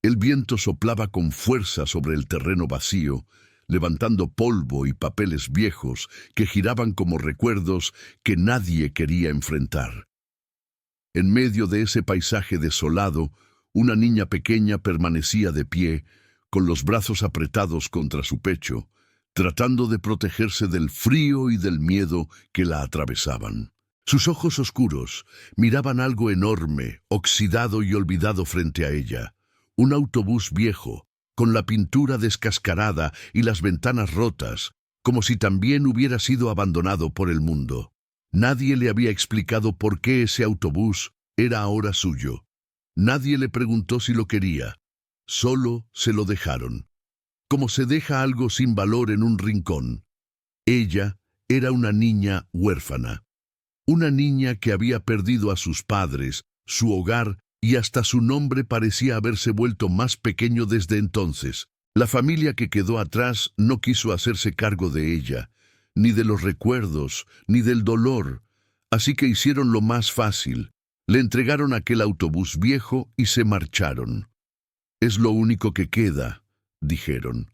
El viento soplaba con fuerza sobre el terreno vacío, levantando polvo y papeles viejos que giraban como recuerdos que nadie quería enfrentar. En medio de ese paisaje desolado, una niña pequeña permanecía de pie, con los brazos apretados contra su pecho, tratando de protegerse del frío y del miedo que la atravesaban. Sus ojos oscuros miraban algo enorme, oxidado y olvidado frente a ella. Un autobús viejo, con la pintura descascarada y las ventanas rotas, como si también hubiera sido abandonado por el mundo. Nadie le había explicado por qué ese autobús era ahora suyo. Nadie le preguntó si lo quería. Solo se lo dejaron. Como se deja algo sin valor en un rincón. Ella era una niña huérfana. Una niña que había perdido a sus padres, su hogar y hasta su nombre parecía haberse vuelto más pequeño desde entonces. La familia que quedó atrás no quiso hacerse cargo de ella, ni de los recuerdos, ni del dolor, así que hicieron lo más fácil. Le entregaron aquel autobús viejo y se marcharon. «Es lo único que queda», dijeron.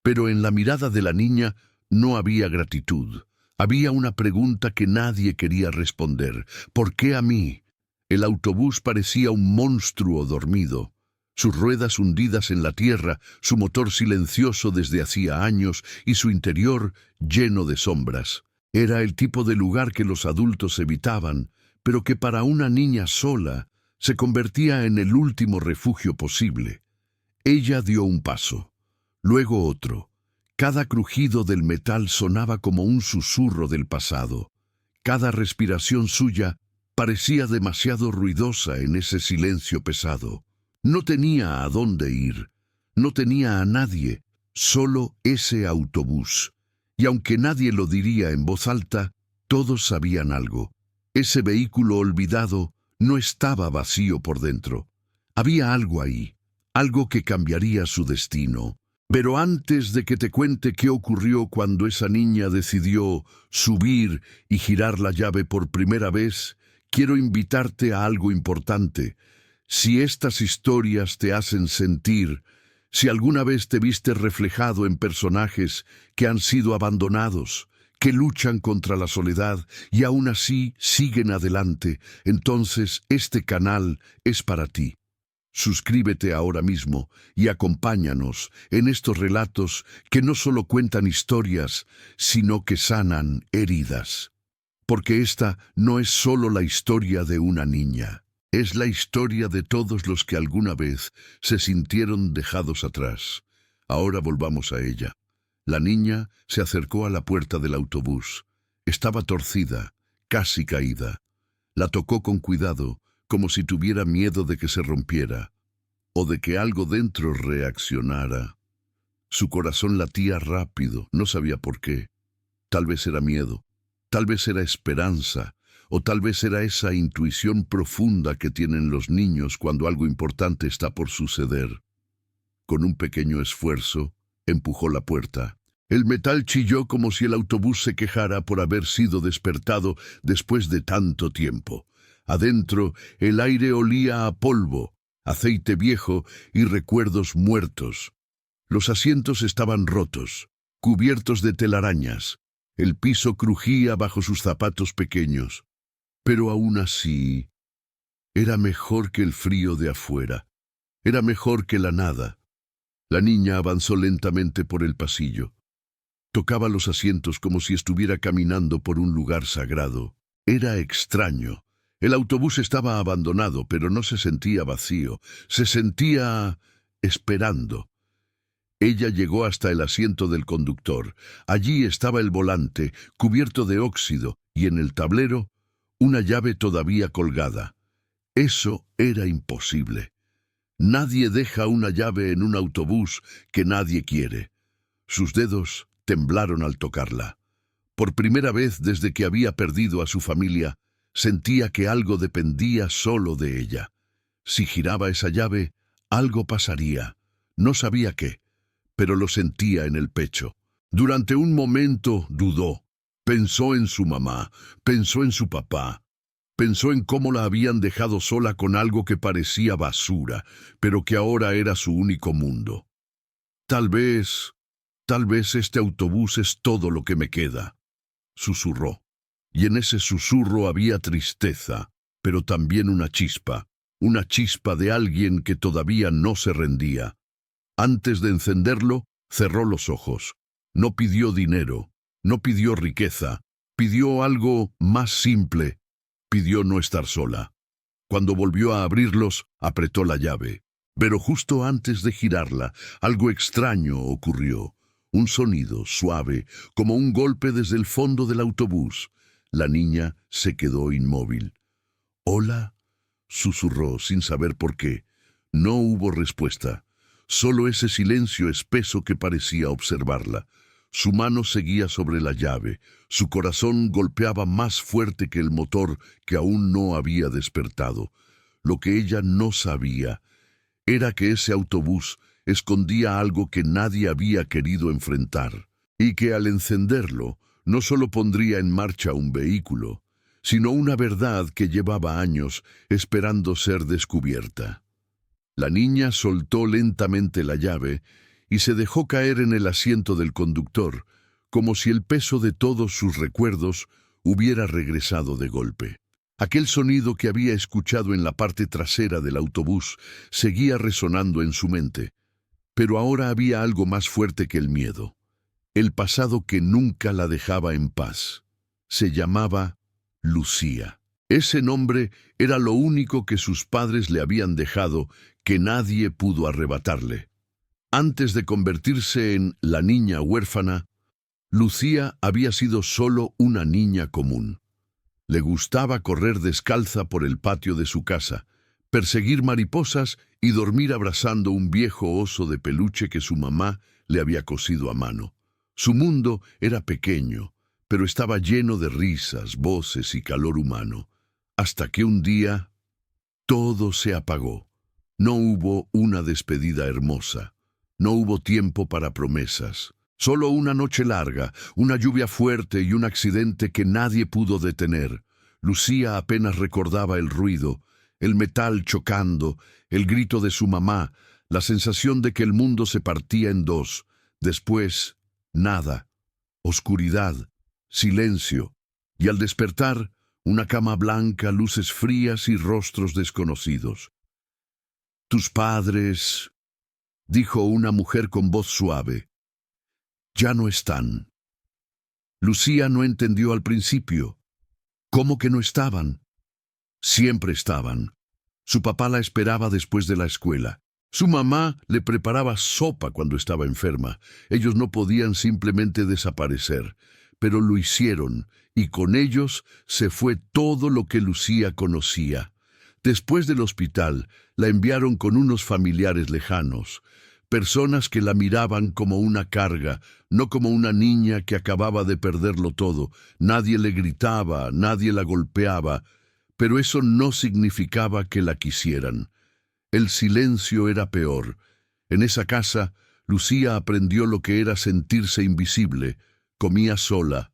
Pero en la mirada de la niña no había gratitud. Había una pregunta que nadie quería responder. ¿Por qué a mí? El autobús parecía un monstruo dormido. Sus ruedas hundidas en la tierra, su motor silencioso desde hacía años y su interior lleno de sombras. Era el tipo de lugar que los adultos evitaban, pero que para una niña sola se convertía en el último refugio posible. Ella dio un paso, luego otro. Cada crujido del metal sonaba como un susurro del pasado. Cada respiración suya parecía demasiado ruidosa en ese silencio pesado. No tenía a dónde ir, no tenía a nadie, solo ese autobús. Y aunque nadie lo diría en voz alta, todos sabían algo. Ese vehículo olvidado no estaba vacío por dentro. Había algo ahí, algo que cambiaría su destino. Pero antes de que te cuente qué ocurrió cuando esa niña decidió subir y girar la llave por primera vez, quiero invitarte a algo importante. Si estas historias te hacen sentir, si alguna vez te viste reflejado en personajes que han sido abandonados, que luchan contra la soledad y aún así siguen adelante, entonces este canal es para ti. Suscríbete ahora mismo y acompáñanos en estos relatos que no solo cuentan historias, sino que sanan heridas. Porque esta no es solo la historia de una niña, es la historia de todos los que alguna vez se sintieron dejados atrás. Ahora volvamos a ella. La niña se acercó a la puerta del autobús. Estaba torcida, casi caída. La tocó con cuidado, como si tuviera miedo de que se rompiera, o de que algo dentro reaccionara. Su corazón latía rápido, no sabía por qué. Tal vez era miedo, tal vez era esperanza, o tal vez era esa intuición profunda que tienen los niños cuando algo importante está por suceder. Con un pequeño esfuerzo, empujó la puerta. El metal chilló como si el autobús se quejara por haber sido despertado después de tanto tiempo. Adentro, el aire olía a polvo, aceite viejo y recuerdos muertos. Los asientos estaban rotos, cubiertos de telarañas. El piso crujía bajo sus zapatos pequeños. Pero aún así, era mejor que el frío de afuera. Era mejor que la nada. La niña avanzó lentamente por el pasillo. Tocaba los asientos como si estuviera caminando por un lugar sagrado. Era extraño. El autobús estaba abandonado, pero no se sentía vacío. Se sentía esperando. Ella llegó hasta el asiento del conductor. Allí estaba el volante, cubierto de óxido, y en el tablero, una llave todavía colgada. Eso era imposible. Nadie deja una llave en un autobús que nadie quiere. Sus dedos temblaron al tocarla. Por primera vez desde que había perdido a su familia, sentía que algo dependía solo de ella. Si giraba esa llave, algo pasaría. No sabía qué, pero lo sentía en el pecho. Durante un momento dudó. Pensó en su mamá, pensó en su papá. Pensó en cómo la habían dejado sola con algo que parecía basura, pero que ahora era su único mundo. Tal vez este autobús es todo lo que me queda, susurró. Y en ese susurro había tristeza, pero también una chispa de alguien que todavía no se rendía. Antes de encenderlo, cerró los ojos. No pidió dinero, no pidió riqueza, pidió algo más simple, pidió no estar sola. Cuando volvió a abrirlos, apretó la llave. Pero justo antes de girarla, algo extraño ocurrió. Un sonido suave, como un golpe desde el fondo del autobús. La niña se quedó inmóvil. «¿Hola?», susurró sin saber por qué. No hubo respuesta, solo ese silencio espeso que parecía observarla. Su mano seguía sobre la llave, su corazón golpeaba más fuerte que el motor que aún no había despertado. Lo que ella no sabía era que ese autobús escondía algo que nadie había querido enfrentar, y que al encenderlo no solo pondría en marcha un vehículo, sino una verdad que llevaba años esperando ser descubierta. La niña soltó lentamente la llave y se dejó caer en el asiento del conductor, como si el peso de todos sus recuerdos hubiera regresado de golpe. Aquel sonido que había escuchado en la parte trasera del autobús seguía resonando en su mente, pero ahora había algo más fuerte que el miedo. El pasado que nunca la dejaba en paz. Se llamaba Lucía. Ese nombre era lo único que sus padres le habían dejado, que nadie pudo arrebatarle. Antes de convertirse en la niña huérfana, Lucía había sido solo una niña común. Le gustaba correr descalza por el patio de su casa, perseguir mariposas y dormir abrazando un viejo oso de peluche que su mamá le había cosido a mano. Su mundo era pequeño, pero estaba lleno de risas, voces y calor humano. Hasta que un día todo se apagó. No hubo una despedida hermosa. No hubo tiempo para promesas. Solo una noche larga, una lluvia fuerte y un accidente que nadie pudo detener. Lucía apenas recordaba el ruido, el metal chocando, el grito de su mamá, la sensación de que el mundo se partía en dos. Después, nada, oscuridad, silencio, y al despertar, una cama blanca, luces frías y rostros desconocidos. «Tus padres», dijo una mujer con voz suave, «ya no están». Lucía no entendió al principio. ¿Cómo que no estaban? Siempre estaban. Su papá la esperaba después de la escuela. Su mamá le preparaba sopa cuando estaba enferma. Ellos no podían simplemente desaparecer, pero lo hicieron, y con ellos se fue todo lo que Lucía conocía. Después del hospital, la enviaron con unos familiares lejanos, personas que la miraban como una carga, no como una niña que acababa de perderlo todo. Nadie le gritaba, nadie la golpeaba, pero eso no significaba que la quisieran. El silencio era peor. En esa casa, Lucía aprendió lo que era sentirse invisible. Comía sola,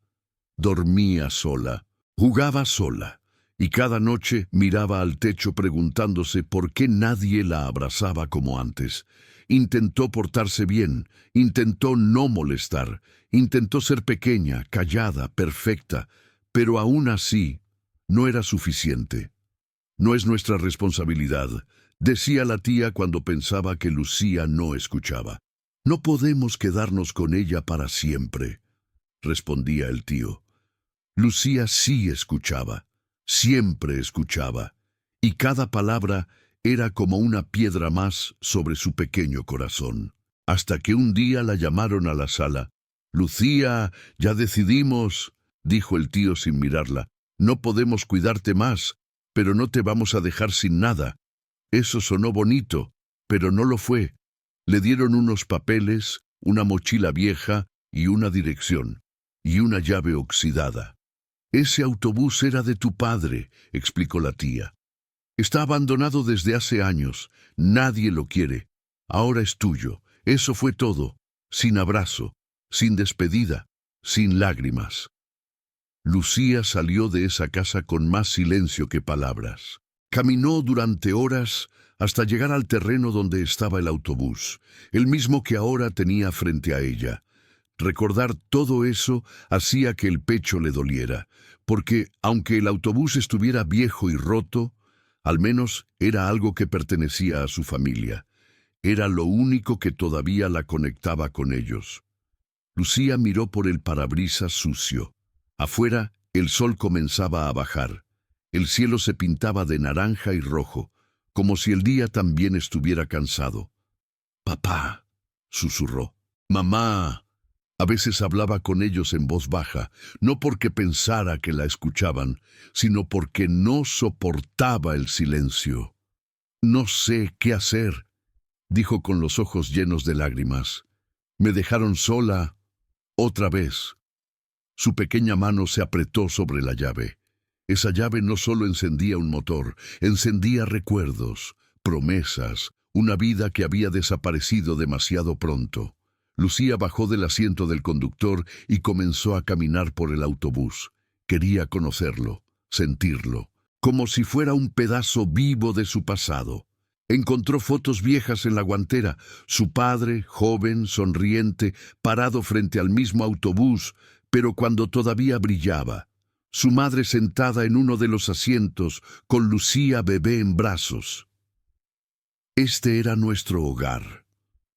dormía sola, jugaba sola, y cada noche miraba al techo preguntándose por qué nadie la abrazaba como antes. Intentó portarse bien, intentó no molestar, intentó ser pequeña, callada, perfecta, pero aún así no era suficiente. «No es nuestra responsabilidad», decía la tía cuando pensaba que Lucía no escuchaba. «No podemos quedarnos con ella para siempre», respondía el tío. Lucía sí escuchaba, siempre escuchaba, y cada palabra era como una piedra más sobre su pequeño corazón. Hasta que un día la llamaron a la sala. «Lucía, ya decidimos», dijo el tío sin mirarla. «No podemos cuidarte más, pero no te vamos a dejar sin nada». Eso sonó bonito, pero no lo fue. Le dieron unos papeles, una mochila vieja y una dirección, y una llave oxidada. «Ese autobús era de tu padre», explicó la tía. «Está abandonado desde hace años. Nadie lo quiere. Ahora es tuyo. Eso fue todo. Sin abrazo, sin despedida, sin lágrimas». Lucía salió de esa casa con más silencio que palabras. Caminó durante horas hasta llegar al terreno donde estaba el autobús, el mismo que ahora tenía frente a ella. Recordar todo eso hacía que el pecho le doliera, porque aunque el autobús estuviera viejo y roto, al menos era algo que pertenecía a su familia. Era lo único que todavía la conectaba con ellos. Lucía miró por el parabrisas sucio. Afuera, el sol comenzaba a bajar. El cielo se pintaba de naranja y rojo, como si el día también estuviera cansado. «Papá», susurró. «Mamá». A veces hablaba con ellos en voz baja, no porque pensara que la escuchaban, sino porque no soportaba el silencio. «No sé qué hacer», dijo con los ojos llenos de lágrimas. «Me dejaron sola otra vez». Su pequeña mano se apretó sobre la llave. Esa llave no solo encendía un motor, encendía recuerdos, promesas, una vida que había desaparecido demasiado pronto. Lucía bajó del asiento del conductor y comenzó a caminar por el autobús. Quería conocerlo, sentirlo, como si fuera un pedazo vivo de su pasado. Encontró fotos viejas en la guantera, su padre, joven, sonriente, parado frente al mismo autobús, pero cuando todavía brillaba. Su madre sentada en uno de los asientos, con Lucía bebé en brazos. «Este era nuestro hogar»,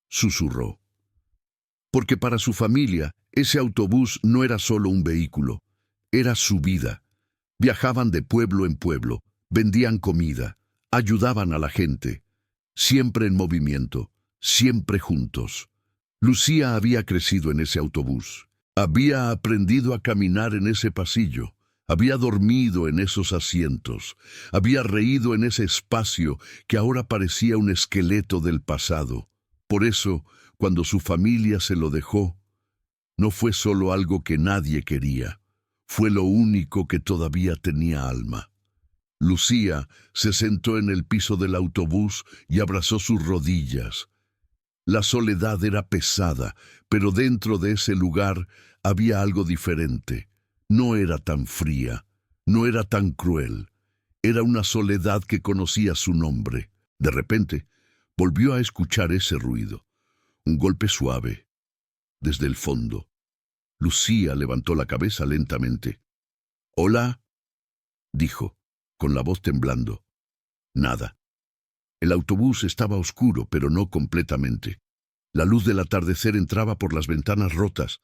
susurró. Porque para su familia, ese autobús no era solo un vehículo, era su vida. Viajaban de pueblo en pueblo, vendían comida, ayudaban a la gente, siempre en movimiento, siempre juntos. Lucía había crecido en ese autobús, había aprendido a caminar en ese pasillo, había dormido en esos asientos, había reído en ese espacio que ahora parecía un esqueleto del pasado. Por eso, cuando su familia se lo dejó, no fue solo algo que nadie quería, fue lo único que todavía tenía alma. Lucía se sentó en el piso del autobús y abrazó sus rodillas. La soledad era pesada, pero dentro de ese lugar había algo diferente. No era tan fría, no era tan cruel. Era una soledad que conocía su nombre. De repente, volvió a escuchar ese ruido. Un golpe suave, desde el fondo. Lucía levantó la cabeza lentamente. «¿Hola?», dijo, con la voz temblando. Nada. El autobús estaba oscuro, pero no completamente. La luz del atardecer entraba por las ventanas rotas,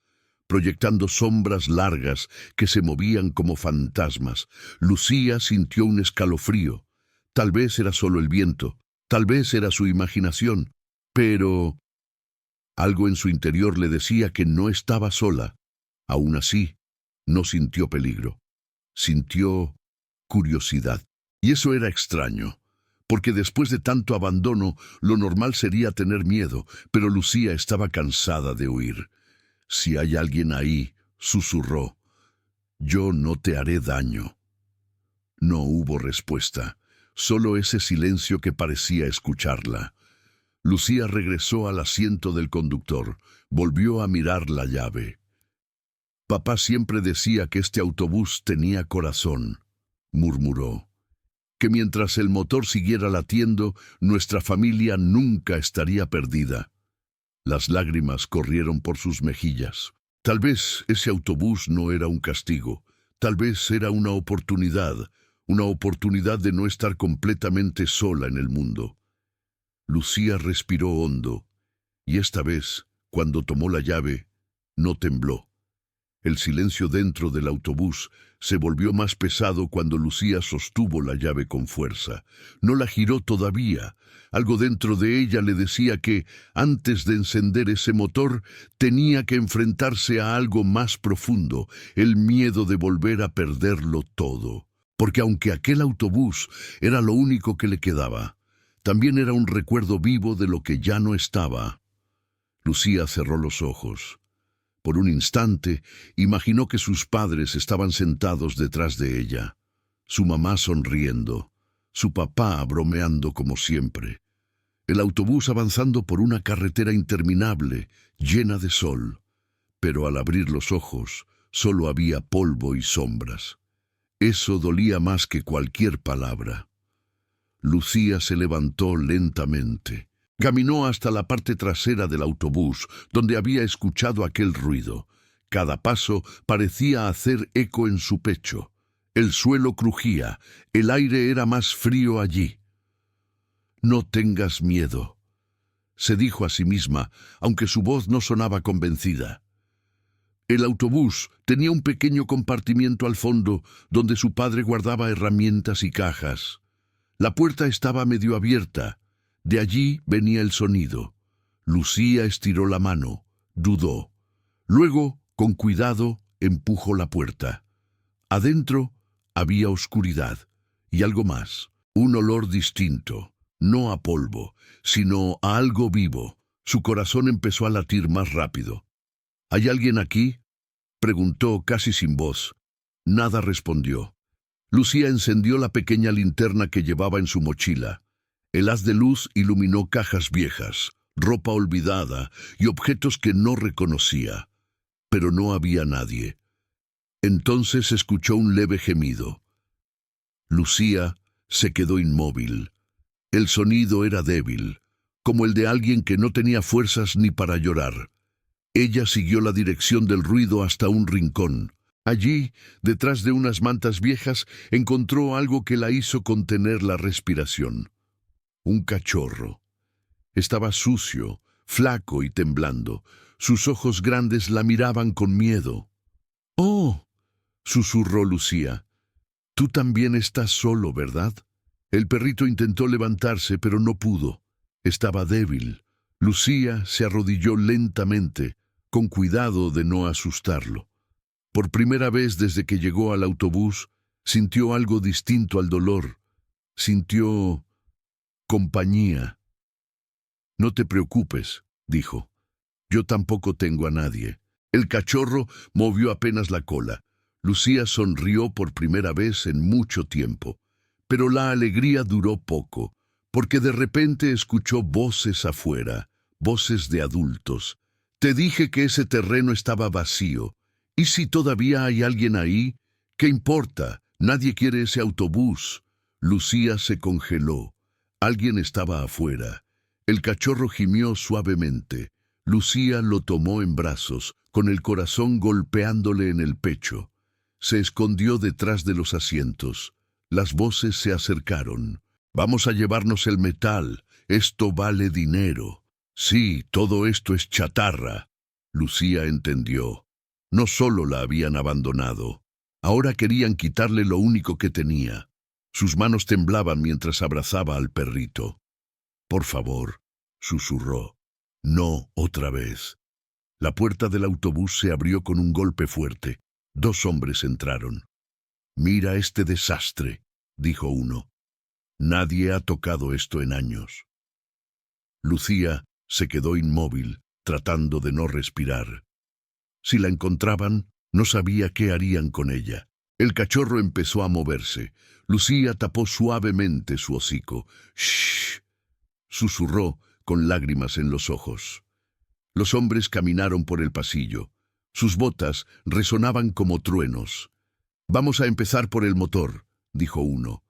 proyectando sombras largas que se movían como fantasmas. Lucía sintió un escalofrío. Tal vez era solo el viento, tal vez era su imaginación, pero algo en su interior le decía que no estaba sola. Aún así, no sintió peligro. Sintió curiosidad. Y eso era extraño, porque después de tanto abandono, lo normal sería tener miedo, pero Lucía estaba cansada de huir. «Si hay alguien ahí», susurró, «yo no te haré daño». No hubo respuesta, solo ese silencio que parecía escucharla. Lucía regresó al asiento del conductor, volvió a mirar la llave. «Papá siempre decía que este autobús tenía corazón», murmuró, «que mientras el motor siguiera latiendo, nuestra familia nunca estaría perdida». Las lágrimas corrieron por sus mejillas. Tal vez ese autobús no era un castigo, tal vez era una oportunidad de no estar completamente sola en el mundo. Lucía respiró hondo, y esta vez, cuando tomó la llave, no tembló. El silencio dentro del autobús se volvió más pesado cuando Lucía sostuvo la llave con fuerza. No la giró todavía. Algo dentro de ella le decía que, antes de encender ese motor, tenía que enfrentarse a algo más profundo, el miedo de volver a perderlo todo. Porque aunque aquel autobús era lo único que le quedaba, también era un recuerdo vivo de lo que ya no estaba. Lucía cerró los ojos. Por un instante, imaginó que sus padres estaban sentados detrás de ella, su mamá sonriendo, su papá bromeando como siempre. El autobús avanzando por una carretera interminable, llena de sol. Pero al abrir los ojos, solo había polvo y sombras. Eso dolía más que cualquier palabra. Lucía se levantó lentamente. Caminó hasta la parte trasera del autobús, donde había escuchado aquel ruido. Cada paso parecía hacer eco en su pecho. El suelo crujía, el aire era más frío allí. «No tengas miedo», se dijo a sí misma, aunque su voz no sonaba convencida. El autobús tenía un pequeño compartimiento al fondo, donde su padre guardaba herramientas y cajas. La puerta estaba medio abierta. De allí venía el sonido. Lucía estiró la mano, dudó. Luego, con cuidado, empujó la puerta. Adentro había oscuridad y algo más, un olor distinto, no a polvo, sino a algo vivo. Su corazón empezó a latir más rápido. «¿Hay alguien aquí?», preguntó casi sin voz. Nada respondió. Lucía encendió la pequeña linterna que llevaba en su mochila. El haz de luz iluminó cajas viejas, ropa olvidada y objetos que no reconocía. Pero no había nadie. Entonces escuchó un leve gemido. Lucía se quedó inmóvil. El sonido era débil, como el de alguien que no tenía fuerzas ni para llorar. Ella siguió la dirección del ruido hasta un rincón. Allí, detrás de unas mantas viejas, encontró algo que la hizo contener la respiración. Un cachorro. Estaba sucio, flaco y temblando. Sus ojos grandes la miraban con miedo. «Oh», susurró Lucía, «tú también estás solo, ¿verdad?». El perrito intentó levantarse, pero no pudo. Estaba débil. Lucía se arrodilló lentamente, con cuidado de no asustarlo. Por primera vez desde que llegó al autobús, sintió algo distinto al dolor. Sintió compañía. «No te preocupes», dijo. «Yo tampoco tengo a nadie». El cachorro movió apenas la cola. Lucía sonrió por primera vez en mucho tiempo. Pero la alegría duró poco, porque de repente escuchó voces afuera, voces de adultos. «Te dije que ese terreno estaba vacío. ¿Y si todavía hay alguien ahí? ¿Qué importa? Nadie quiere ese autobús». Lucía se congeló. Alguien estaba afuera. El cachorro gimió suavemente. Lucía lo tomó en brazos, con el corazón golpeándole en el pecho. Se escondió detrás de los asientos. Las voces se acercaron. «Vamos a llevarnos el metal. Esto vale dinero». «Sí, todo esto es chatarra». Lucía entendió. No solo la habían abandonado. Ahora querían quitarle lo único que tenía. Sus manos temblaban mientras abrazaba al perrito. «Por favor», susurró. «No otra vez». La puerta del autobús se abrió con un golpe fuerte. 2 hombres entraron. «Mira este desastre», dijo uno. «Nadie ha tocado esto en años». Lucía se quedó inmóvil, tratando de no respirar. Si la encontraban, no sabía qué harían con ella. El cachorro empezó a moverse. Lucía tapó suavemente su hocico. «Shh», susurró con lágrimas en los ojos. Los hombres caminaron por el pasillo. Sus botas resonaban como truenos. «Vamos a empezar por el motor», dijo uno.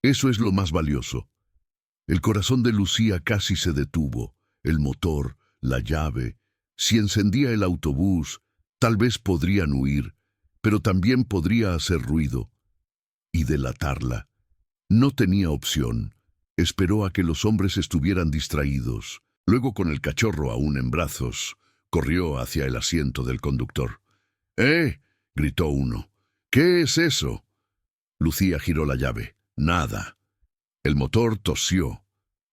«Eso es lo más valioso». El corazón de Lucía casi se detuvo. El motor, la llave. Si encendía el autobús, tal vez podrían huir, pero también podría hacer ruido y delatarla. No tenía opción. Esperó a que los hombres estuvieran distraídos. Luego, con el cachorro aún en brazos, corrió hacia el asiento del conductor. «¡Eh!», gritó uno. «¿Qué es eso?». Lucía giró la llave. Nada. El motor tosió,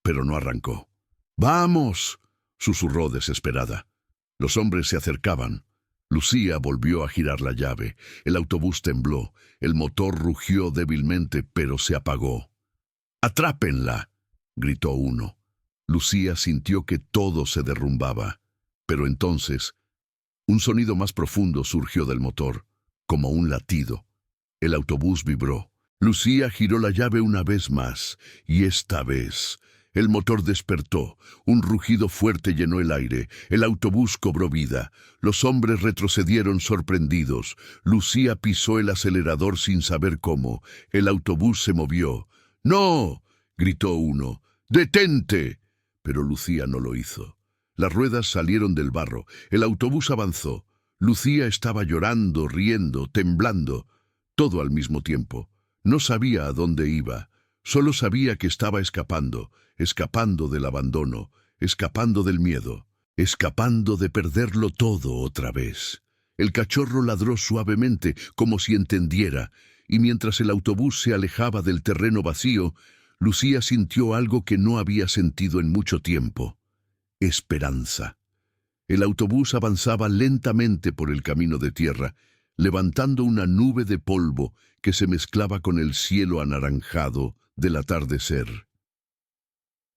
pero no arrancó. «¡Vamos!», susurró desesperada. Los hombres se acercaban. Lucía volvió a girar la llave. El autobús tembló. El motor rugió débilmente, pero se apagó. «¡Atrápenla!», gritó uno. Lucía sintió que todo se derrumbaba. Pero entonces, un sonido más profundo surgió del motor, como un latido. El autobús vibró. Lucía giró la llave una vez más, y esta vez El motor despertó, un rugido fuerte llenó el aire, el autobús cobró vida. Los hombres retrocedieron sorprendidos. Lucía pisó el acelerador sin saber cómo. El autobús se movió. ¡No!, gritó uno. ¡Detente! Pero Lucía no lo hizo. Las ruedas salieron del barro. El autobús avanzó. Lucía estaba llorando, riendo, temblando, todo al mismo tiempo. No sabía a dónde iba. Solo sabía que estaba escapando, escapando del abandono, escapando del miedo, escapando de perderlo todo otra vez. El cachorro ladró suavemente, como si entendiera, y mientras el autobús se alejaba del terreno vacío, Lucía sintió algo que no había sentido en mucho tiempo: esperanza. El autobús avanzaba lentamente por el camino de tierra, levantando una nube de polvo que se mezclaba con el cielo anaranjado del atardecer.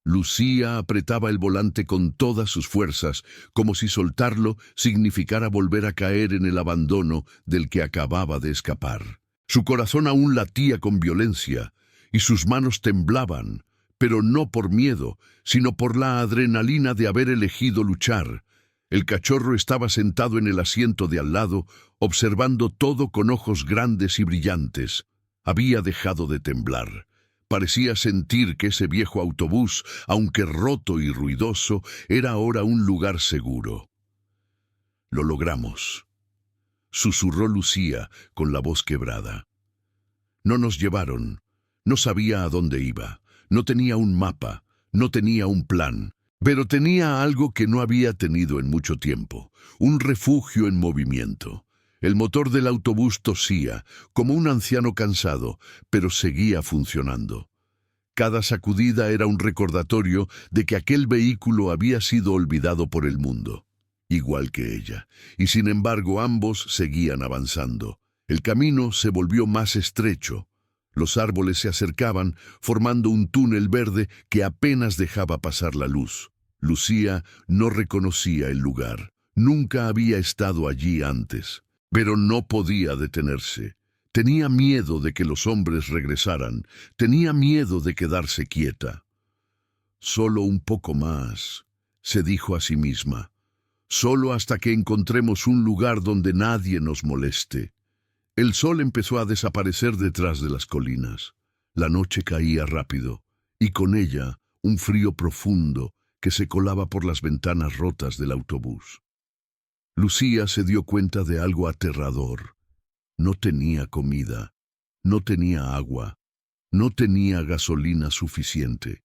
Lucía apretaba el volante con todas sus fuerzas, como si soltarlo significara volver a caer en el abandono del que acababa de escapar. Su corazón aún latía con violencia, y sus manos temblaban, pero no por miedo, sino por la adrenalina de haber elegido luchar. El cachorro estaba sentado en el asiento de al lado, observando todo con ojos grandes y brillantes. Había dejado de temblar. Parecía sentir que ese viejo autobús, aunque roto y ruidoso, era ahora un lugar seguro. «Lo logramos», susurró Lucía con la voz quebrada. «No nos llevaron. No sabía a dónde iba. No tenía un mapa. No tenía un plan. Pero tenía algo que no había tenido en mucho tiempo, un refugio en movimiento. El motor del autobús tosía, como un anciano cansado, pero seguía funcionando. Cada sacudida era un recordatorio de que aquel vehículo había sido olvidado por el mundo, igual que ella, y sin embargo ambos seguían avanzando. El camino se volvió más estrecho. Los árboles se acercaban, formando un túnel verde que apenas dejaba pasar la luz. Lucía no reconocía el lugar. Nunca había estado allí antes, pero no podía detenerse. Tenía miedo de que los hombres regresaran. Tenía miedo de quedarse quieta. «Solo un poco más», se dijo a sí misma. «Solo hasta que encontremos un lugar donde nadie nos moleste». El sol empezó a desaparecer detrás de las colinas. La noche caía rápido, y con ella un frío profundo que se colaba por las ventanas rotas del autobús. Lucía se dio cuenta de algo aterrador. No tenía comida, no tenía agua, no tenía gasolina suficiente.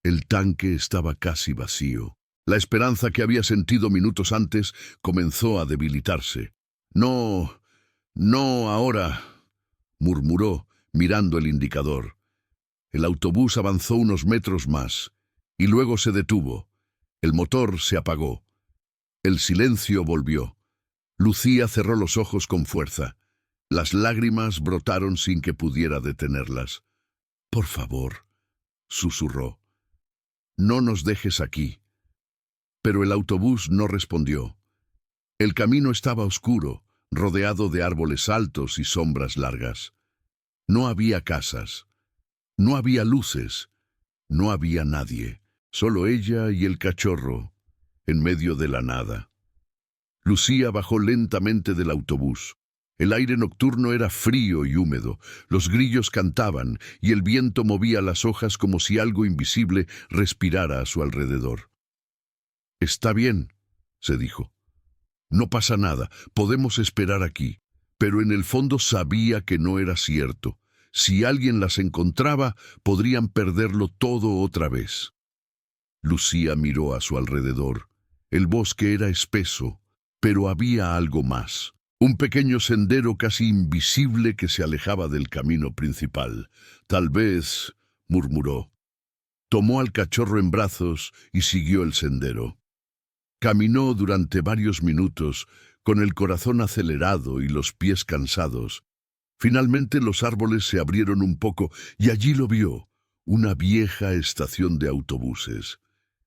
El tanque estaba casi vacío. La esperanza que había sentido minutos antes comenzó a debilitarse. «No, no ahora», murmuró, mirando el indicador. El autobús avanzó unos metros más, y luego se detuvo. El motor se apagó. El silencio volvió. Lucía cerró los ojos con fuerza. Las lágrimas brotaron sin que pudiera detenerlas. «Por favor», susurró, «no nos dejes aquí». Pero el autobús no respondió. El camino estaba oscuro, rodeado de árboles altos y sombras largas. No había casas, no había luces, no había nadie, solo ella y el cachorro, en medio de la nada. Lucía bajó lentamente del autobús. El aire nocturno era frío y húmedo, los grillos cantaban y el viento movía las hojas como si algo invisible respirara a su alrededor. «Está bien», se dijo. «No pasa nada, podemos esperar aquí». Pero en el fondo sabía que no era cierto. Si alguien las encontraba, podrían perderlo todo otra vez. Lucía miró a su alrededor. El bosque era espeso, pero había algo más. Un pequeño sendero casi invisible que se alejaba del camino principal. «Tal vez», murmuró. Tomó al cachorro en brazos y siguió el sendero. Caminó durante varios minutos, con el corazón acelerado y los pies cansados. Finalmente los árboles se abrieron un poco y allí lo vio, una vieja estación de autobuses.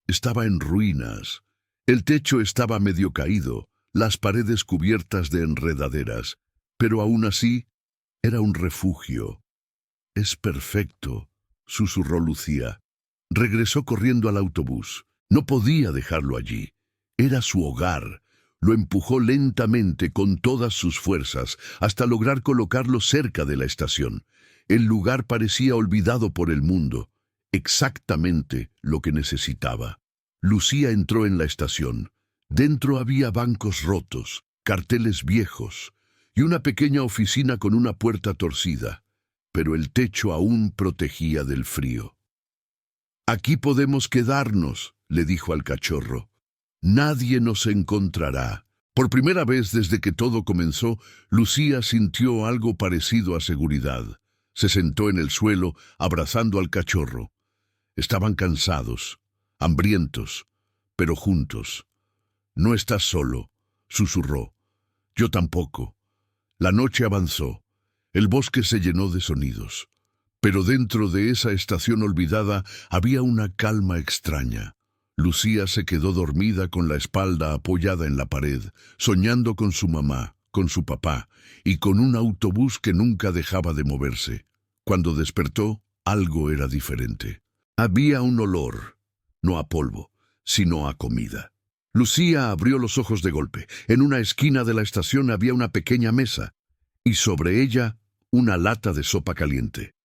Estaba en ruinas. El techo estaba medio caído, las paredes cubiertas de enredaderas, pero aún así era un refugio. «Es perfecto», susurró Lucía. Regresó corriendo al autobús. No podía dejarlo allí. Era su hogar. Lo empujó lentamente con todas sus fuerzas hasta lograr colocarlo cerca de la estación. El lugar parecía olvidado por el mundo. Exactamente lo que necesitaba. Lucía entró en la estación. Dentro había bancos rotos, carteles viejos y una pequeña oficina con una puerta torcida, pero el techo aún protegía del frío. «Aquí podemos quedarnos», le dijo al cachorro. «Nadie nos encontrará». Por primera vez desde que todo comenzó, Lucía sintió algo parecido a seguridad. Se sentó en el suelo, abrazando al cachorro. Estaban cansados, hambrientos, pero juntos. «No estás solo», susurró. «Yo tampoco». La noche avanzó. El bosque se llenó de sonidos. Pero dentro de esa estación olvidada había una calma extraña. Lucía se quedó dormida con la espalda apoyada en la pared, soñando con su mamá, con su papá y con un autobús que nunca dejaba de moverse. Cuando despertó, algo era diferente. Había un olor, no a polvo, sino a comida. Lucía abrió los ojos de golpe. En una esquina de la estación había una pequeña mesa, y sobre ella una lata de sopa caliente.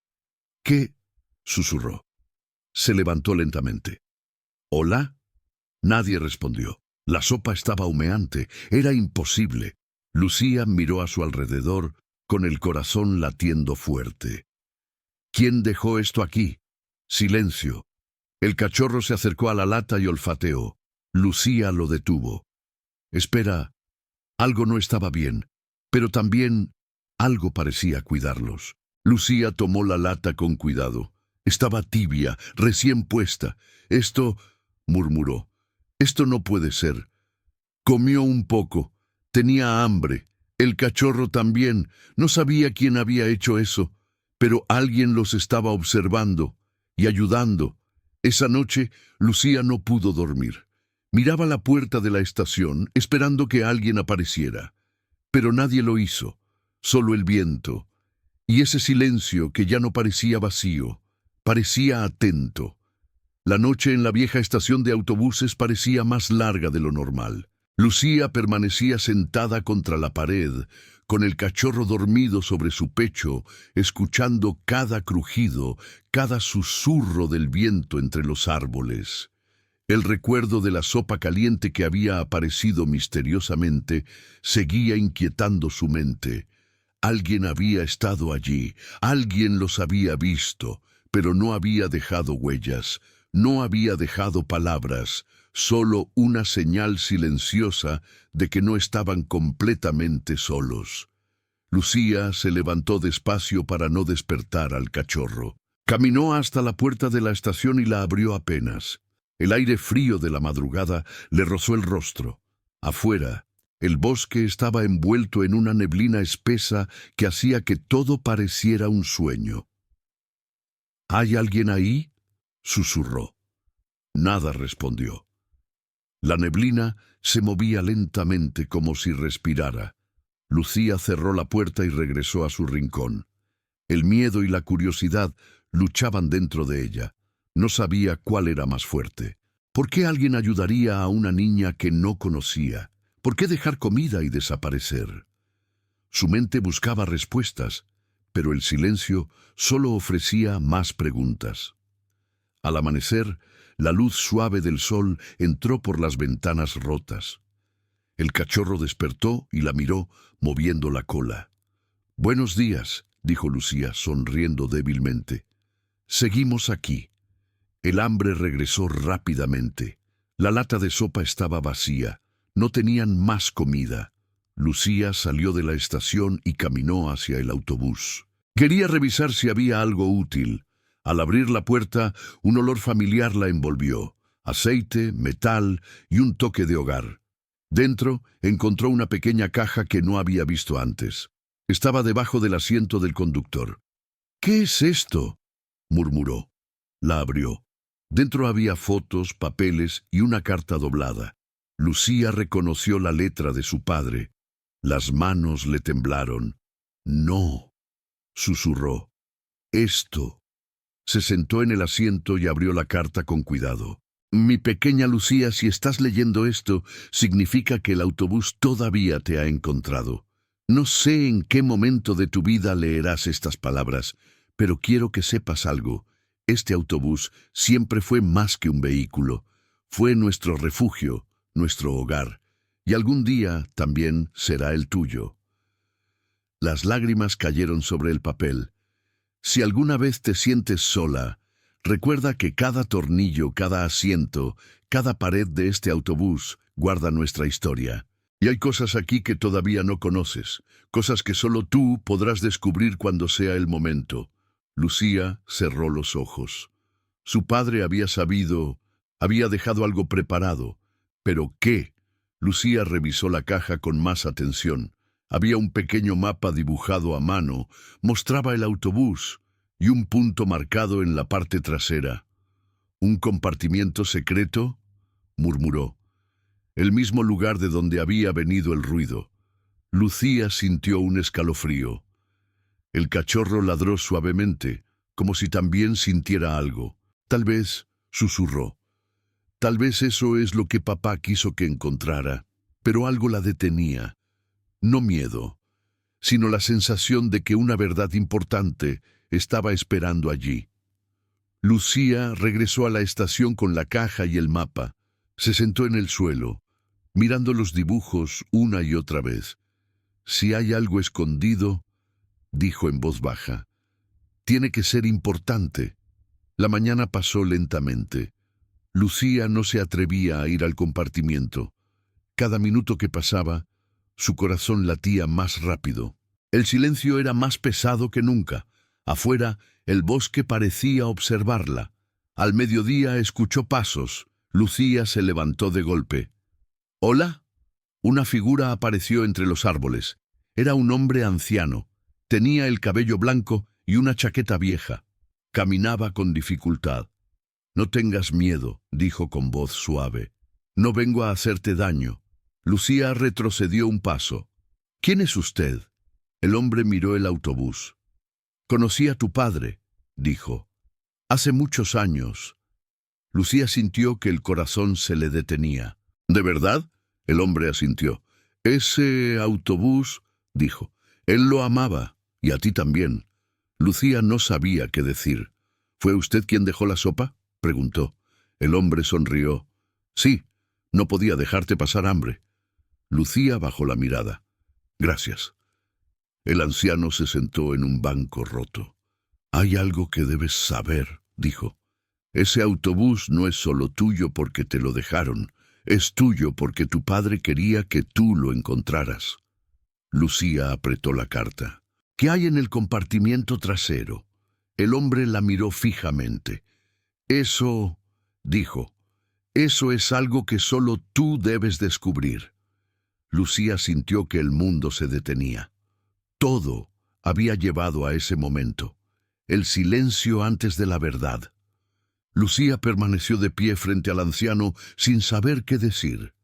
«¿Qué?», susurró. Se levantó lentamente. «¿Hola?». Nadie respondió. La sopa estaba humeante. Era imposible. Lucía miró a su alrededor, con el corazón latiendo fuerte. «¿Quién dejó esto aquí?». Silencio. El cachorro se acercó a la lata y olfateó. Lucía lo detuvo. «Espera». Algo no estaba bien, pero también algo parecía cuidarlos. Lucía tomó la lata con cuidado. Estaba tibia, recién puesta. «Esto», murmuró, «esto no puede ser». Comió un poco. Tenía hambre. El cachorro también. No sabía quién había hecho eso, pero alguien los estaba observando y ayudando. Esa noche, Lucía no pudo dormir. Miraba la puerta de la estación, esperando que alguien apareciera. Pero nadie lo hizo, solo el viento. Y ese silencio que ya no parecía vacío, parecía atento. La noche en la vieja estación de autobuses parecía más larga de lo normal. Lucía permanecía sentada contra la pared, con el cachorro dormido sobre su pecho, escuchando cada crujido, cada susurro del viento entre los árboles. El recuerdo de la sopa caliente que había aparecido misteriosamente seguía inquietando su mente. Alguien había estado allí, alguien los había visto, pero no había dejado huellas, no había dejado palabras, solo una señal silenciosa de que no estaban completamente solos. Lucía se levantó despacio para no despertar al cachorro. Caminó hasta la puerta de la estación y la abrió apenas. El aire frío de la madrugada le rozó el rostro. Afuera, el bosque estaba envuelto en una neblina espesa que hacía que todo pareciera un sueño. «¿Hay alguien ahí?», susurró. Nada respondió. La neblina se movía lentamente como si respirara. Lucía cerró la puerta y regresó a su rincón. El miedo y la curiosidad luchaban dentro de ella. No sabía cuál era más fuerte. ¿Por qué alguien ayudaría a una niña que no conocía? ¿Por qué dejar comida y desaparecer? Su mente buscaba respuestas, pero el silencio solo ofrecía más preguntas. Al amanecer, la luz suave del sol entró por las ventanas rotas. El cachorro despertó y la miró, moviendo la cola. «Buenos días», dijo Lucía, sonriendo débilmente. «Seguimos aquí». El hambre regresó rápidamente. La lata de sopa estaba vacía. No tenían más comida. Lucía salió de la estación y caminó hacia el autobús. Quería revisar si había algo útil. Al abrir la puerta, un olor familiar la envolvió. Aceite, metal y un toque de hogar. Dentro encontró una pequeña caja que no había visto antes. Estaba debajo del asiento del conductor. «¿Qué es esto?», murmuró. La abrió. Dentro había fotos, papeles y una carta doblada. Lucía reconoció la letra de su padre. Las manos le temblaron. «No», susurró. «Esto Se sentó en el asiento y abrió la carta con cuidado. Mi pequeña Lucía, si estás leyendo esto, significa que el autobús todavía te ha encontrado. No sé en qué momento de tu vida leerás estas palabras, pero quiero que sepas algo. Este autobús siempre fue más que un vehículo. Fue nuestro refugio, nuestro hogar, y algún día también será el tuyo. Las lágrimas cayeron sobre el papel. Si alguna vez te sientes sola, recuerda que cada tornillo, cada asiento, cada pared de este autobús guarda nuestra historia. Y hay cosas aquí que todavía no conoces, cosas que solo tú podrás descubrir cuando sea el momento. Lucía cerró los ojos. Su padre había sabido, había dejado algo preparado. ¿Pero qué? Lucía revisó la caja con más atención. Había un pequeño mapa dibujado a mano, mostraba el autobús y un punto marcado en la parte trasera. ¿Un compartimiento secreto?, murmuró. El mismo lugar de donde había venido el ruido. Lucía sintió un escalofrío. El cachorro ladró suavemente, como si también sintiera algo. Tal vez, susurró. Tal vez eso es lo que papá quiso que encontrara, pero algo la detenía. No miedo, sino la sensación de que una verdad importante estaba esperando allí. Lucía regresó a la estación con la caja y el mapa. Se sentó en el suelo, mirando los dibujos una y otra vez. Si hay algo escondido, dijo en voz baja, tiene que ser importante. La mañana pasó lentamente. Lucía no se atrevía a ir al compartimiento. Cada minuto que pasaba, su corazón latía más rápido. El silencio era más pesado que nunca. Afuera, el bosque parecía observarla. Al mediodía escuchó pasos. Lucía se levantó de golpe. ¿Hola? Una figura apareció entre los árboles. Era un hombre anciano. Tenía el cabello blanco y una chaqueta vieja. Caminaba con dificultad. No tengas miedo, dijo con voz suave. No vengo a hacerte daño. Lucía retrocedió un paso. ¿Quién es usted? El hombre miró el autobús. Conocí a tu padre, dijo. Hace muchos años. Lucía sintió que el corazón se le detenía. ¿De verdad? El hombre asintió. Ese autobús, dijo. Él lo amaba, y a ti también. Lucía no sabía qué decir. ¿Fue usted quien dejó la sopa?, preguntó. El hombre sonrió. Sí, no podía dejarte pasar hambre. Lucía bajó la mirada. Gracias. El anciano se sentó en un banco roto. Hay algo que debes saber, dijo. Ese autobús no es solo tuyo porque te lo dejaron. Es tuyo porque tu padre quería que tú lo encontraras. Lucía apretó la carta. ¿Qué hay en el compartimiento trasero? El hombre la miró fijamente. Eso, dijo, eso es algo que solo tú debes descubrir. Lucía sintió que el mundo se detenía. Todo había llevado a ese momento. El silencio antes de la verdad. Lucía permaneció de pie frente al anciano sin saber qué decir.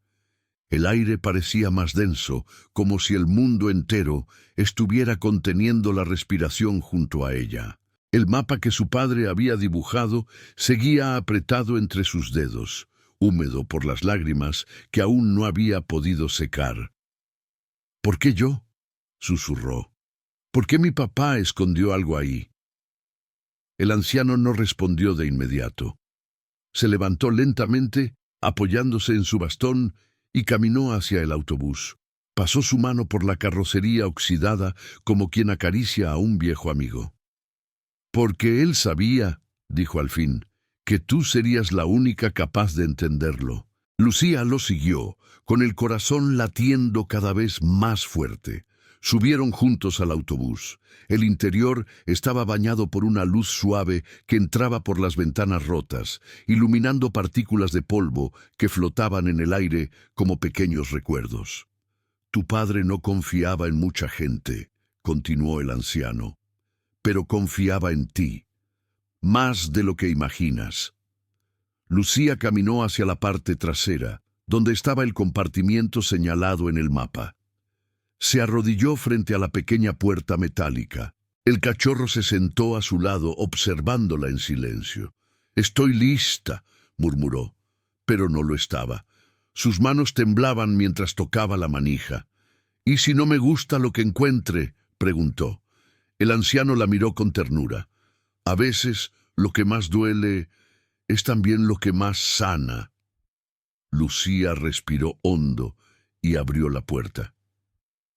El aire parecía más denso, como si el mundo entero estuviera conteniendo la respiración junto a ella. El mapa que su padre había dibujado seguía apretado entre sus dedos, húmedo por las lágrimas que aún no había podido secar. ¿Por qué yo?, susurró. ¿Por qué mi papá escondió algo ahí? El anciano no respondió de inmediato. Se levantó lentamente, apoyándose en su bastón, y caminó hacia el autobús. Pasó su mano por la carrocería oxidada como quien acaricia a un viejo amigo. Porque él sabía, dijo al fin, que tú serías la única capaz de entenderlo. Lucía lo siguió, con el corazón latiendo cada vez más fuerte. Subieron juntos al autobús. El interior estaba bañado por una luz suave que entraba por las ventanas rotas, iluminando partículas de polvo que flotaban en el aire como pequeños recuerdos. Tu padre no confiaba en mucha gente, continuó el anciano, pero confiaba en ti, más de lo que imaginas. Lucía caminó hacia la parte trasera, donde estaba el compartimiento señalado en el mapa. Se arrodilló frente a la pequeña puerta metálica. El cachorro se sentó a su lado, observándola en silencio. «Estoy lista», murmuró, pero no lo estaba. Sus manos temblaban mientras tocaba la manija. «¿Y si no me gusta lo que encuentre?», preguntó. El anciano la miró con ternura. «A veces, lo que más duele es también lo que más sana». Lucía respiró hondo y abrió la puerta.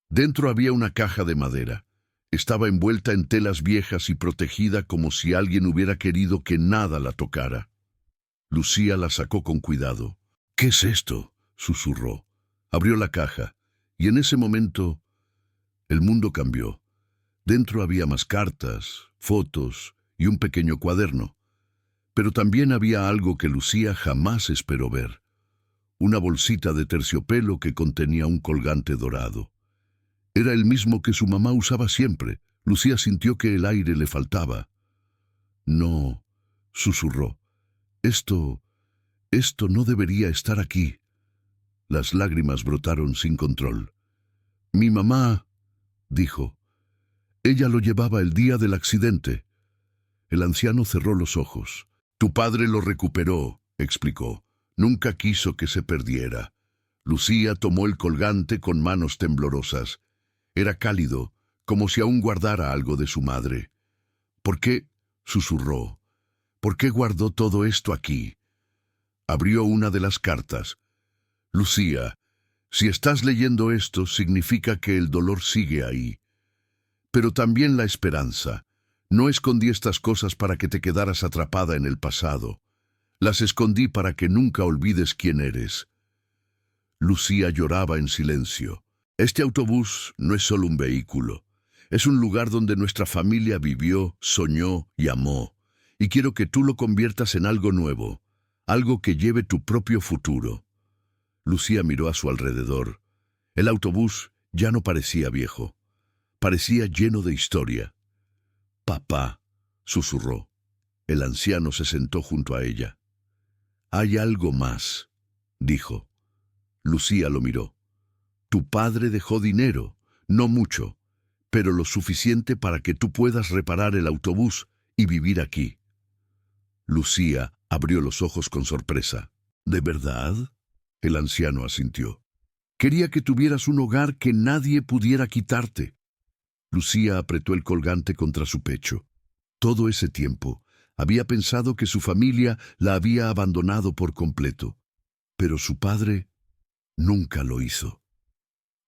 Dentro había una caja de madera. Estaba envuelta en telas viejas y protegida como si alguien hubiera querido que nada la tocara. Lucía la sacó con cuidado. «¿Qué es esto?», susurró. Abrió la caja, y en ese momento el mundo cambió. Dentro había más cartas, fotos y un pequeño cuaderno. Pero también había algo que Lucía jamás esperó ver. Una bolsita de terciopelo que contenía un colgante dorado. Era el mismo que su mamá usaba siempre. Lucía sintió que el aire le faltaba. «No», susurró. Esto no debería estar aquí». Las lágrimas brotaron sin control. «Mi mamá», dijo. «Ella lo llevaba el día del accidente». El anciano cerró los ojos. «Tu padre lo recuperó», explicó. «Nunca quiso que se perdiera». Lucía tomó el colgante con manos temblorosas. Era cálido, como si aún guardara algo de su madre. «¿Por qué?», susurró. «¿Por qué guardó todo esto aquí?». Abrió una de las cartas. «Lucía, si estás leyendo esto, significa que el dolor sigue ahí. Pero también la esperanza. No escondí estas cosas para que te quedaras atrapada en el pasado. Las escondí para que nunca olvides quién eres». Lucía lloraba en silencio. «Este autobús no es solo un vehículo. Es un lugar donde nuestra familia vivió, soñó y amó. Y quiero que tú lo conviertas en algo nuevo, algo que lleve tu propio futuro». Lucía miró a su alrededor. El autobús ya no parecía viejo. Parecía lleno de historia. «Papá», susurró. El anciano se sentó junto a ella. «Hay algo más», dijo. Lucía lo miró. «Tu padre dejó dinero, no mucho, pero lo suficiente para que tú puedas reparar el autobús y vivir aquí». Lucía abrió los ojos con sorpresa. «¿De verdad?». El anciano asintió. «Quería que tuvieras un hogar que nadie pudiera quitarte». Lucía apretó el colgante contra su pecho. Todo ese tiempo había pensado que su familia la había abandonado por completo. Pero su padre nunca lo hizo.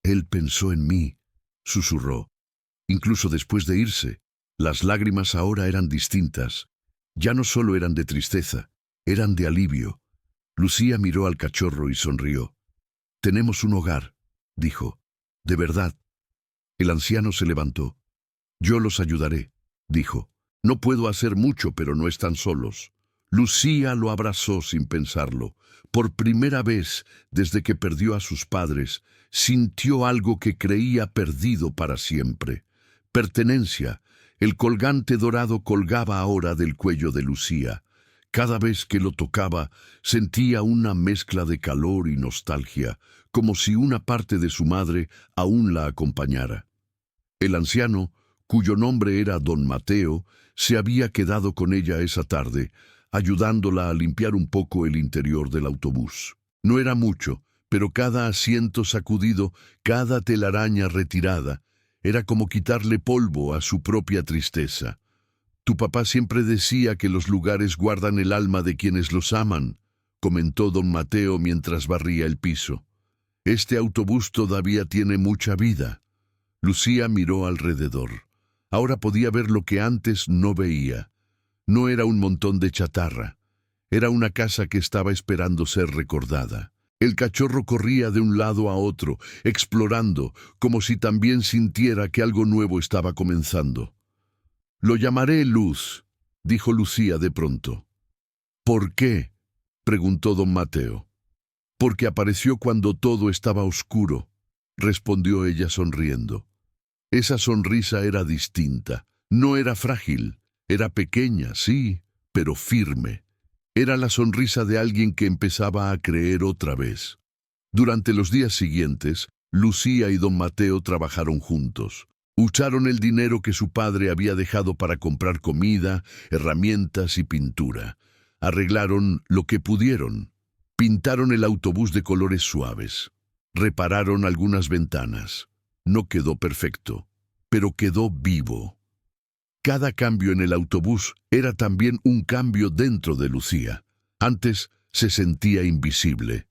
«Él pensó en mí», susurró. Incluso después de irse, las lágrimas ahora eran distintas. Ya no solo eran de tristeza, eran de alivio. Lucía miró al cachorro y sonrió. «Tenemos un hogar», dijo. «De verdad». El anciano se levantó. «Yo los ayudaré», dijo. «No puedo hacer mucho, pero no están solos». Lucía lo abrazó sin pensarlo. Por primera vez desde que perdió a sus padres, sintió algo que creía perdido para siempre. Pertenencia. El colgante dorado colgaba ahora del cuello de Lucía. Cada vez que lo tocaba, sentía una mezcla de calor y nostalgia, como si una parte de su madre aún la acompañara. El anciano, cuyo nombre era Don Mateo, se había quedado con ella esa tarde, ayudándola a limpiar un poco el interior del autobús. No era mucho, pero cada asiento sacudido, cada telaraña retirada, era como quitarle polvo a su propia tristeza. «Tu papá siempre decía que los lugares guardan el alma de quienes los aman», comentó don Mateo mientras barría el piso. «Este autobús todavía tiene mucha vida». Lucía miró alrededor. Ahora podía ver lo que antes no veía. No era un montón de chatarra. Era una casa que estaba esperando ser recordada. El cachorro corría de un lado a otro, explorando, como si también sintiera que algo nuevo estaba comenzando. «Lo llamaré Luz», dijo Lucía de pronto. «¿Por qué?», preguntó don Mateo. «Porque apareció cuando todo estaba oscuro», respondió ella sonriendo. Esa sonrisa era distinta. No era frágil. Era pequeña, sí, pero firme. Era la sonrisa de alguien que empezaba a creer otra vez. Durante los días siguientes, Lucía y don Mateo trabajaron juntos. Usaron el dinero que su padre había dejado para comprar comida, herramientas y pintura. Arreglaron lo que pudieron. Pintaron el autobús de colores suaves. Repararon algunas ventanas. No quedó perfecto, pero quedó vivo. Cada cambio en el autobús era también un cambio dentro de Lucía. Antes se sentía invisible.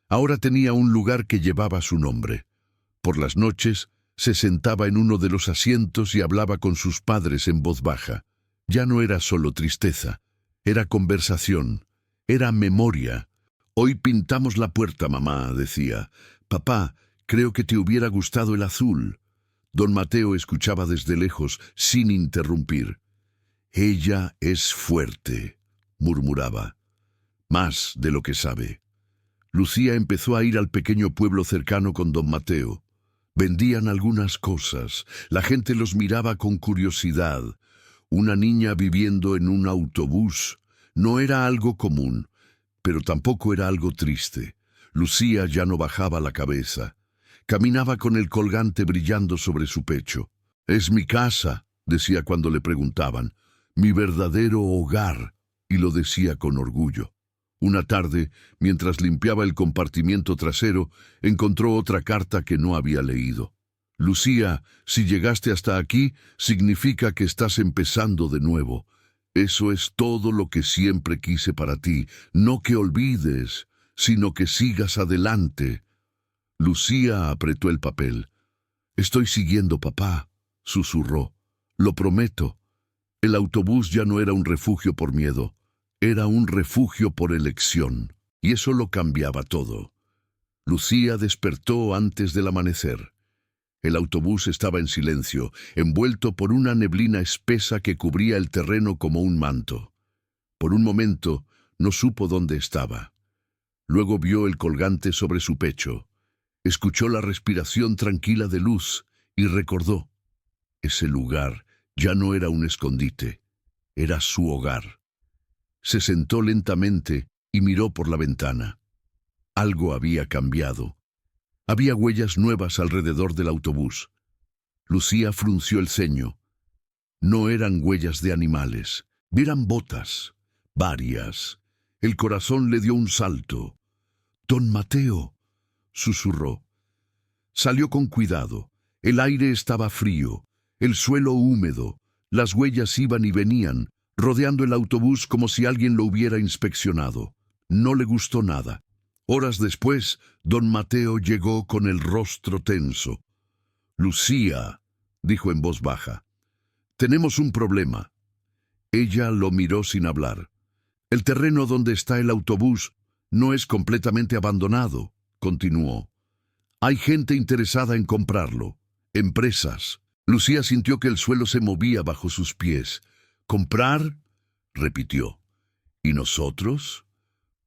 Ahora tenía un lugar que llevaba su nombre. Por las noches se sentaba en uno de los asientos y hablaba con sus padres en voz baja. Ya no era solo tristeza, era conversación, era memoria. «Hoy pintamos la puerta, mamá», decía. «Papá, creo que te hubiera gustado el azul». Don Mateo escuchaba desde lejos, sin interrumpir. «Ella es fuerte», murmuraba. «Más de lo que sabe». Lucía empezó a ir al pequeño pueblo cercano con don Mateo. Vendían algunas cosas. La gente los miraba con curiosidad. Una niña viviendo en un autobús no era algo común, pero tampoco era algo triste. Lucía ya no bajaba la cabeza. Caminaba con el colgante brillando sobre su pecho. «Es mi casa», decía cuando le preguntaban, «mi verdadero hogar», y lo decía con orgullo. Una tarde, mientras limpiaba el compartimiento trasero, encontró otra carta que no había leído. «Lucía, si llegaste hasta aquí, significa que estás empezando de nuevo. Eso es todo lo que siempre quise para ti. No que olvides, sino que sigas adelante». Lucía apretó el papel. «Estoy siguiendo, papá», susurró. «Lo prometo». El autobús ya no era un refugio por miedo. Era un refugio por elección, y eso lo cambiaba todo. Lucía despertó antes del amanecer. El autobús estaba en silencio, envuelto por una neblina espesa que cubría el terreno como un manto. Por un momento no supo dónde estaba. Luego vio el colgante sobre su pecho. Escuchó la respiración tranquila de Luz y recordó. Ese lugar ya no era un escondite, era su hogar. Se sentó lentamente y miró por la ventana. Algo había cambiado. Había huellas nuevas alrededor del autobús. Lucía frunció el ceño. No eran huellas de animales, eran botas, varias. El corazón le dio un salto. «Don Mateo», susurró. Salió con cuidado. El aire estaba frío, el suelo húmedo, las huellas iban y venían, rodeando el autobús como si alguien lo hubiera inspeccionado. No le gustó nada. Horas después, don Mateo llegó con el rostro tenso. «Lucía», dijo en voz baja, «tenemos un problema». Ella lo miró sin hablar. «El terreno donde está el autobús no es completamente abandonado», continuó. «Hay gente interesada en comprarlo. Empresas». Lucía sintió que el suelo se movía bajo sus pies. «¿Comprar?», repitió. «¿Y nosotros?».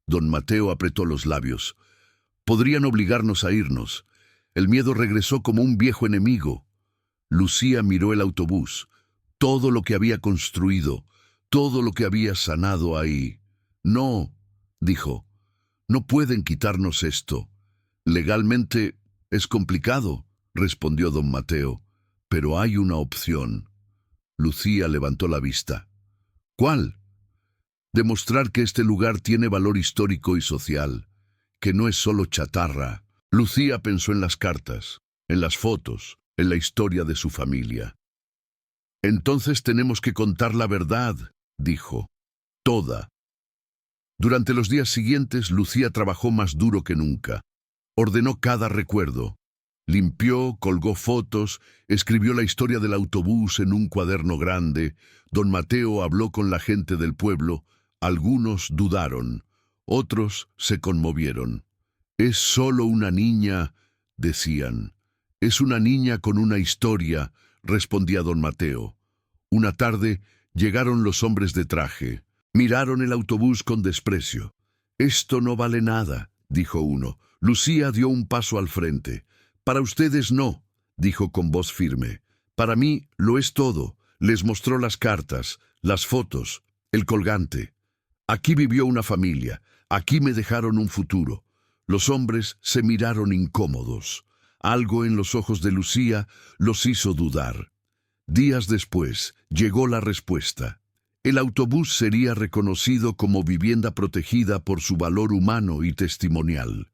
Don Mateo apretó los labios. «Podrían obligarnos a irnos». El miedo regresó como un viejo enemigo. Lucía miró el autobús. Todo lo que había construido, todo lo que había sanado ahí. «No», dijo, «no pueden quitarnos esto». «Legalmente es complicado», respondió don Mateo, «pero hay una opción». Lucía levantó la vista. «¿Cuál?». «Demostrar que este lugar tiene valor histórico y social, que no es solo chatarra». Lucía pensó en las cartas, en las fotos, en la historia de su familia. «Entonces tenemos que contar la verdad», dijo. «Toda». Durante los días siguientes, Lucía trabajó más duro que nunca. Ordenó cada recuerdo. Limpió, colgó fotos, escribió la historia del autobús en un cuaderno grande. Don Mateo habló con la gente del pueblo. Algunos dudaron, otros se conmovieron. «Es solo una niña», decían. «Es una niña con una historia», respondía don Mateo. Una tarde llegaron los hombres de traje. Miraron el autobús con desprecio. «Esto no vale nada», dijo uno. Lucía dio un paso al frente. «Para ustedes no», dijo con voz firme. «Para mí lo es todo». Les mostró las cartas, las fotos, el colgante. «Aquí vivió una familia, aquí me dejaron un futuro». Los hombres se miraron incómodos. Algo en los ojos de Lucía los hizo dudar. Días después, llegó la respuesta. El autobús sería reconocido como vivienda protegida por su valor humano y testimonial.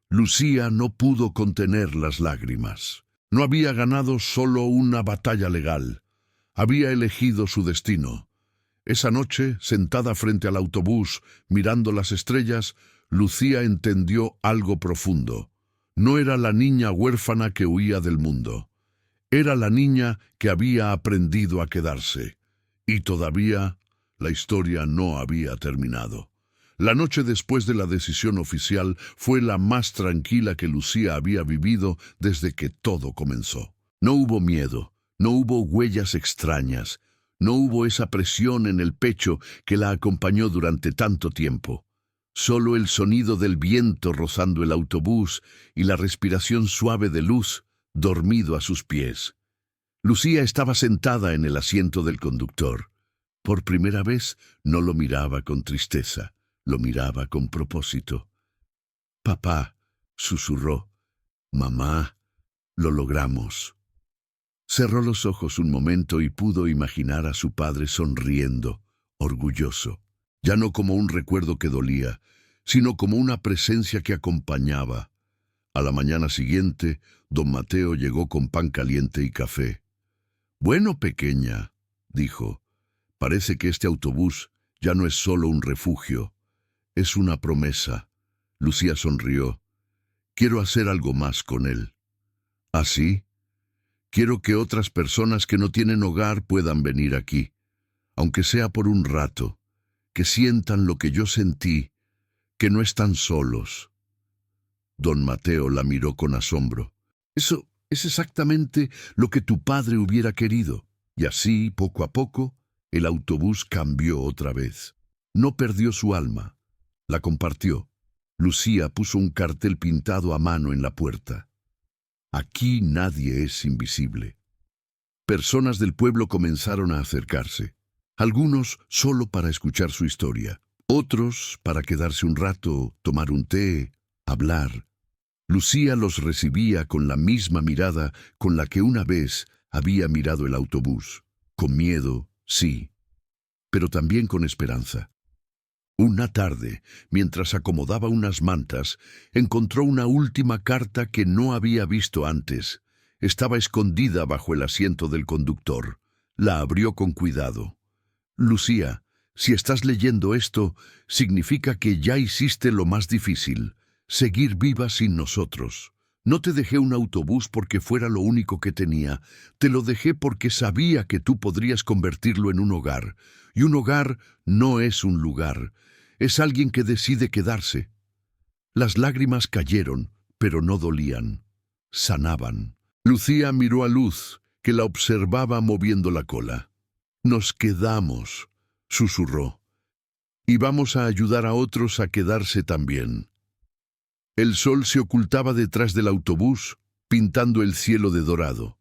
Lucía no pudo contener las lágrimas. No había ganado solo una batalla legal. Había elegido su destino. Esa noche, sentada frente al autobús, mirando las estrellas, Lucía entendió algo profundo. No era la niña huérfana que huía del mundo. Era la niña que había aprendido a quedarse. Y todavía la historia no había terminado. La noche después de la decisión oficial fue la más tranquila que Lucía había vivido desde que todo comenzó. No hubo miedo, no hubo huellas extrañas, no hubo esa presión en el pecho que la acompañó durante tanto tiempo. Solo el sonido del viento rozando el autobús y la respiración suave de Luz, dormido a sus pies. Lucía estaba sentada en el asiento del conductor. Por primera vez no lo miraba con tristeza, lo miraba con propósito. «Papá», susurró. «Mamá, lo logramos». Cerró los ojos un momento y pudo imaginar a su padre sonriendo, orgulloso, ya no como un recuerdo que dolía, sino como una presencia que acompañaba. A la mañana siguiente, don Mateo llegó con pan caliente y café. «Bueno, pequeña», dijo, «parece que este autobús ya no es solo un refugio, es una promesa». Lucía sonrió. «Quiero hacer algo más con él». «¿Así?» «Quiero que otras personas que no tienen hogar puedan venir aquí, aunque sea por un rato, que sientan lo que yo sentí, que no están solos». Don Mateo la miró con asombro. «Eso es exactamente lo que tu padre hubiera querido». Y así, poco a poco, el autobús cambió otra vez. No perdió su alma, la compartió. Lucía puso un cartel pintado a mano en la puerta. «Aquí nadie es invisible». Personas del pueblo comenzaron a acercarse. Algunos solo para escuchar su historia, otros para quedarse un rato, tomar un té, hablar. Lucía los recibía con la misma mirada con la que una vez había mirado el autobús. Con miedo, sí, pero también con esperanza. Una tarde, mientras acomodaba unas mantas, encontró una última carta que no había visto antes. Estaba escondida bajo el asiento del conductor. La abrió con cuidado. «Lucía, si estás leyendo esto, significa que ya hiciste lo más difícil, seguir viva sin nosotros. No te dejé un autobús porque fuera lo único que tenía. Te lo dejé porque sabía que tú podrías convertirlo en un hogar. Y un hogar no es un lugar. Es alguien que decide quedarse». Las lágrimas cayeron, pero no dolían. Sanaban. Lucía miró a Luz, que la observaba moviendo la cola. «Nos quedamos», susurró. «Y vamos a ayudar a otros a quedarse también». El sol se ocultaba detrás del autobús, pintando el cielo de dorado.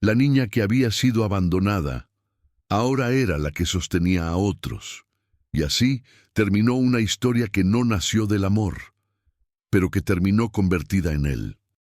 La niña que había sido abandonada, ahora era la que sostenía a otros. Y así terminó una historia que no nació del amor, pero que terminó convertida en él.